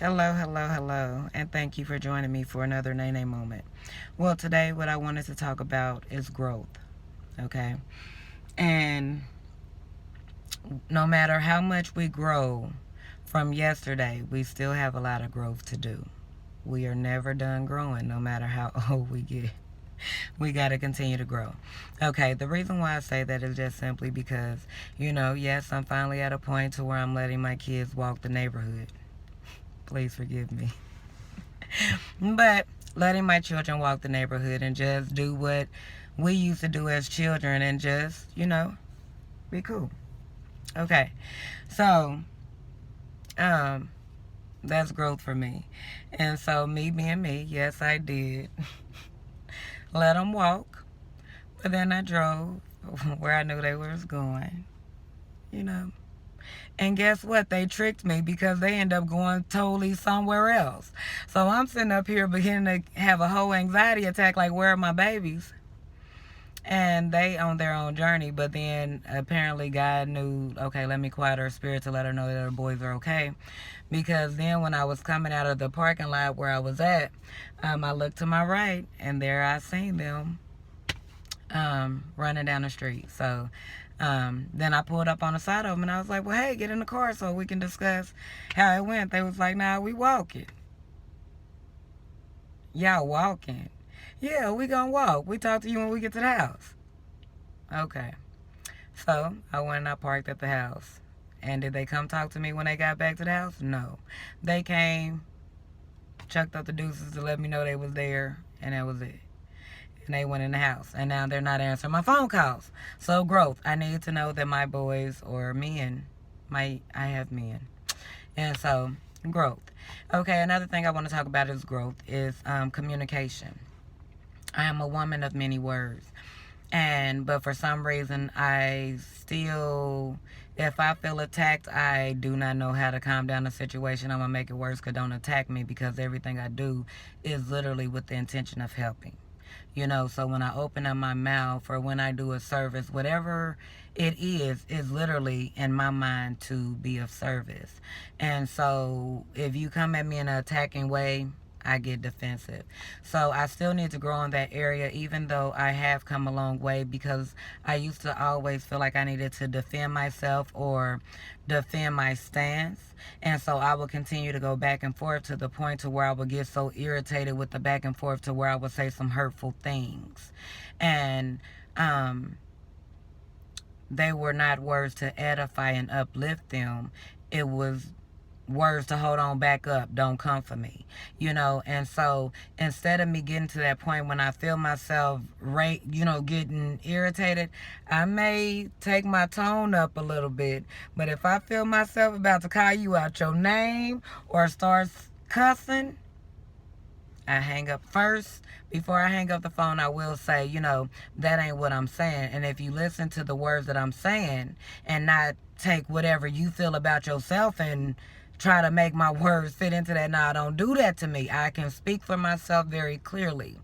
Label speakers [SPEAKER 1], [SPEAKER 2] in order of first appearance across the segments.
[SPEAKER 1] Hello, hello, hello, and thank you for joining me for another Nene moment. Well, today what I wanted to talk about is growth, okay? And no matter how much we grow from yesterday, we still have a lot of growth to do. We are never done growing, no matter how old we get. We got to continue to grow. Okay, the reason why I say that is just simply because, yes, I'm finally at a point to where I'm letting my kids walk the neighborhood. Please forgive me. But letting my children walk the neighborhood and just do what we used to do as children and just, be cool. Okay. So, um, that's growth for me. And so, me being me, yes, I did let them walk. But then I drove where I knew they was going, you know. And guess what? They tricked me because they end up going totally somewhere else. So I'm sitting up here beginning to have a whole anxiety attack like, where are my babies? And they on their own journey, but then apparently God knew, okay, let me quiet her spirit to let her know that her boys are okay. Because then when I was coming out of the parking lot where I was at, I looked to my right and there I seen them running down the street. So then I pulled up on the side of them and I was like, well, hey, get in the car so we can discuss how it went. They was like, nah, we walking. Y'all walking? Yeah, we gonna walk. We talk to you when we get to the house. Okay. So I went and I parked at the house. And did they come talk to me when they got back to the house? No. They came, chucked up the deuces to let me know they was there, and that was it. And they went in the house. And now they're not answering my phone calls. So growth. I need to know that my boys or men, I have men. And so growth. Okay, another thing I want to talk about is growth, is communication. I am a woman of many words. But for some reason, I still, if I feel attacked, I do not know how to calm down the situation. I'm going to make it worse, because don't attack me, because everything I do is literally with the intention of helping. So when I open up my mouth or when I do a service, whatever it is literally in my mind to be of service. And so if you come at me in an attacking way, I get defensive. So I still need to grow in that area, even though I have come a long way, because I used to always feel like I needed to defend myself or defend my stance. And so I will continue to go back and forth to the point to where I would get so irritated with the back and forth to where I would say some hurtful things. And they were not words to edify and uplift them. It was words to hold on, back up, don't come for me, and so instead of me getting to that point when I feel myself getting irritated, I may take my tone up a little bit. But if I feel myself about to call you out your name or start cussing, I hang up first. Before I hang up the phone, I will say, that ain't what I'm saying. And if you listen to the words that I'm saying and not take whatever you feel about yourself and try to make my words fit into that, now don't do that to me. I can speak for myself very clearly,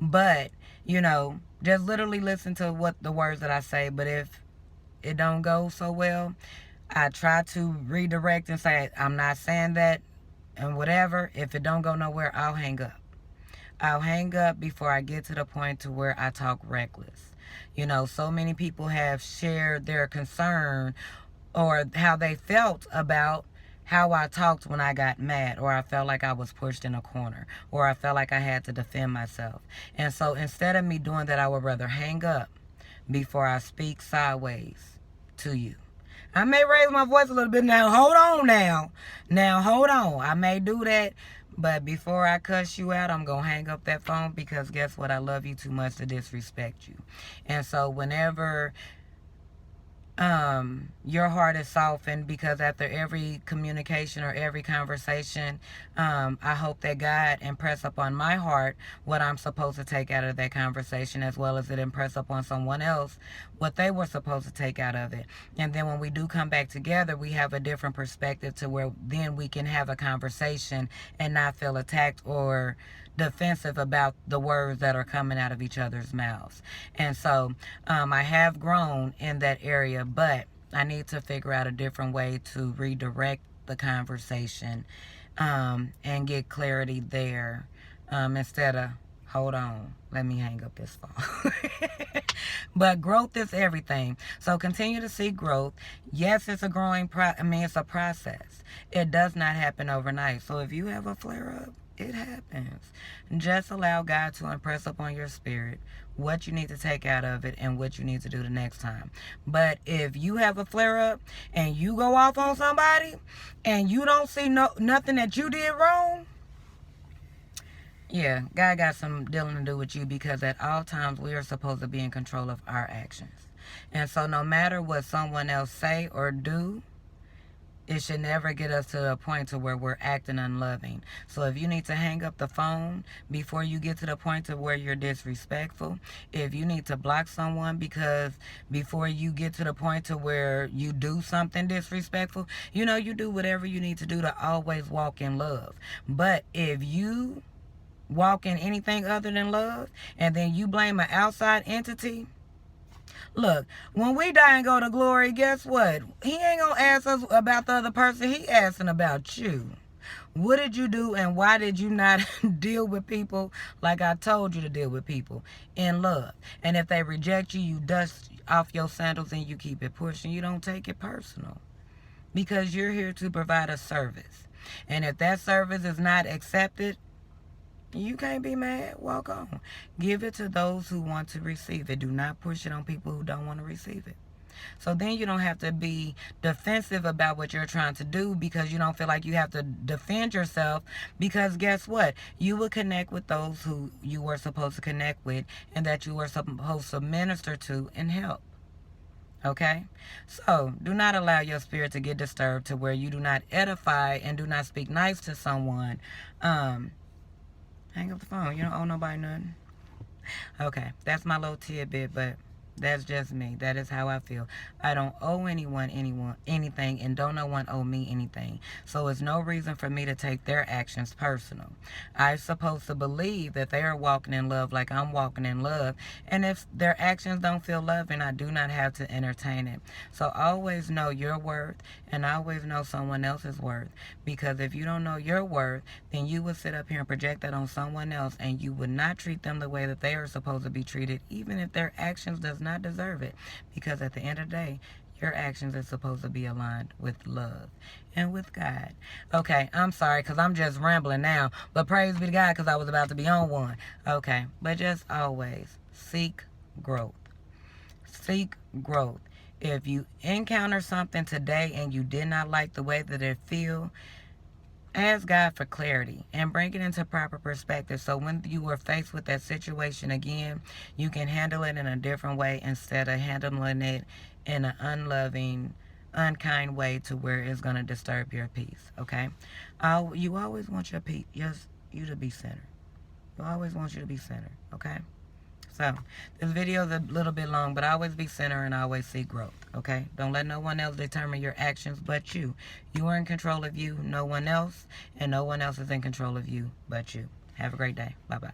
[SPEAKER 1] but, just literally listen to what the words that I say. But if it don't go so well, I try to redirect and say, I'm not saying that, and whatever. If it don't go nowhere, I'll hang up. I'll hang up before I get to the point to where I talk reckless. So many people have shared their concern or how they felt about how I talked when I got mad, or I felt like I was pushed in a corner, or I felt like I had to defend myself. And so instead of me doing that, I would rather hang up before I speak sideways to you. I may raise my voice a little bit now. Hold on now. Now, hold on. I may do that. But before I cuss you out, I'm going to hang up that phone, because guess what? I love you too much to disrespect you. And so whenever your heart is softened, because after every communication or every conversation, I hope that God impress upon my heart what I'm supposed to take out of that conversation, as well as it impress upon someone else what they were supposed to take out of it. And then when we do come back together, we have a different perspective to where then we can have a conversation and not feel attacked or defensive about the words that are coming out of each other's mouths. And so I have grown in that area, but I need to figure out a different way to redirect the conversation and get clarity there instead of, hold on, let me hang up this phone. But growth is everything. So continue to see growth. Yes, it's a growing it's a process. It does not happen overnight. So if you have a flare up, it happens. Just allow God to impress upon your spirit what you need to take out of it and what you need to do the next time. But if you have a flare up and you go off on somebody and you don't see nothing that you did wrong, yeah, God got some dealing to do with you, because at all times we are supposed to be in control of our actions. And so no matter what someone else say or do, it should never get us to the point to where we're acting unloving. So if you need to hang up the phone before you get to the point to where you're disrespectful, if you need to block someone because before you get to the point to where you do something disrespectful, you know, you do whatever you need to do to always walk in love. But if you walk in anything other than love and then you blame an outside entity, look, when we die and go to glory, guess what? He ain't gonna ask us about the other person. He asking about you. What did you do and why did you not deal with people like I told you to deal with people, in love? And if they reject you, you dust off your sandals and you keep it pushing. You don't take it personal, because you're here to provide a service. And if that service is not accepted, you can't be mad. Walk on. Give it to those who want to receive it. Do not push it on people who don't want to receive it. So then you don't have to be defensive about what you're trying to do, because you don't feel like you have to defend yourself, because guess what? You will connect with those who you were supposed to connect with and that you were supposed to minister to and help. Okay? So do not allow your spirit to get disturbed to where you do not edify and do not speak nice to someone. Hang up the phone. You don't owe nobody nothing. Okay, that's my little tidbit, but that's just me. That is how I feel. I don't owe anyone anything, and don't no one owe me anything. So it's no reason for me to take their actions personal. I'm supposed to believe that they are walking in love like I'm walking in love. And if their actions don't feel loving, I do not have to entertain it. So always know your worth and always know someone else's worth. Because if you don't know your worth, then you would sit up here and project that on someone else, and you would not treat them the way that they are supposed to be treated, even if their actions does not deserve it. Because at the end of the day, your actions are supposed to be aligned with love and with God. Okay, I'm sorry because I'm just rambling now, but praise be to God because I was about to be on one. Okay, but just always seek growth. Seek growth. If you encounter something today and you did not like the way that it feels, ask God for clarity and bring it into proper perspective, so when you are faced with that situation again, you can handle it in a different way instead of handling it in an unloving, unkind way to where it's going to disturb your peace. Okay? You always want your peace, you to be centered. You always want you to be centered. Okay? So, this video is a little bit long, but always be centered and always see growth, okay? Don't let no one else determine your actions but you. You are in control of you, no one else, and no one else is in control of you but you. Have a great day. Bye-bye.